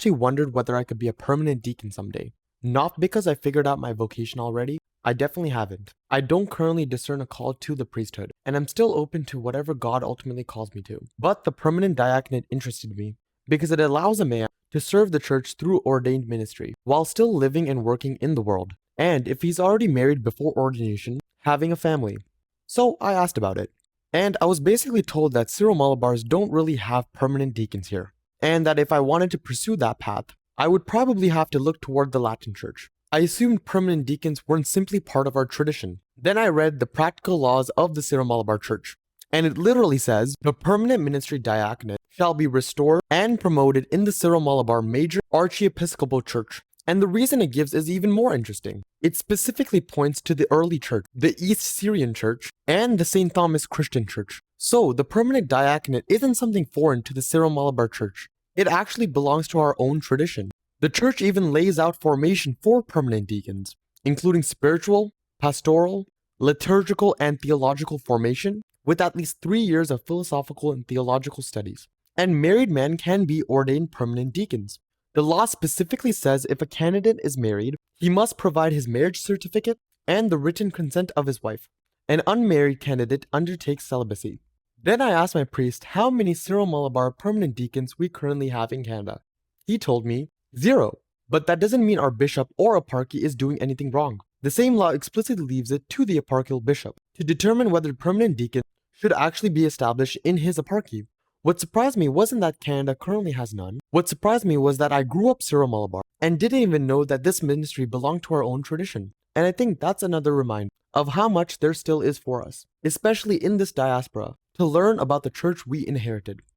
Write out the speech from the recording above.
actually wondered whether I could be a permanent deacon someday. Not because I figured out my vocation already, I definitely haven't. I don't currently discern a call to the priesthood, and I'm still open to whatever God ultimately calls me to. But the permanent diaconate interested me because it allows a man to serve the church through ordained ministry while still living and working in the world. And if he's already married before ordination, having a family. So I asked about it. And I was basically told that Syro-Malabars don't really have permanent deacons here, and that if I wanted to pursue that path, I would probably have to look toward the Latin Church. I assumed permanent deacons weren't simply part of our tradition. Then I read the practical laws of the Syro-Malabar Church, and it literally says, the permanent ministry diaconate shall be restored and promoted in the Syro-Malabar Major Archiepiscopal Church. And the reason it gives is even more interesting. It specifically points to the early church, the East Syrian Church, and the St. Thomas Christian Church. So the permanent diaconate isn't something foreign to the Syro-Malabar Church. It actually belongs to our own tradition. The church even lays out formation for permanent deacons, including spiritual, pastoral, liturgical, and theological formation, with at least 3 years of philosophical and theological studies. And married men can be ordained permanent deacons. The law specifically says if a candidate is married, he must provide his marriage certificate and the written consent of his wife. An unmarried candidate undertakes celibacy. Then I asked my priest how many Syro-Malabar permanent deacons we currently have in Canada. He told me 0. But that doesn't mean our bishop or eparchy is doing anything wrong. The same law explicitly leaves it to the eparchial bishop to determine whether permanent deacons should actually be established in his eparchy. What surprised me wasn't that Canada currently has none. What surprised me was that I grew up Syro-Malabar and didn't even know that this ministry belonged to our own tradition. And I think that's another reminder of how much there still is for us, especially in this diaspora, to learn about the church we inherited.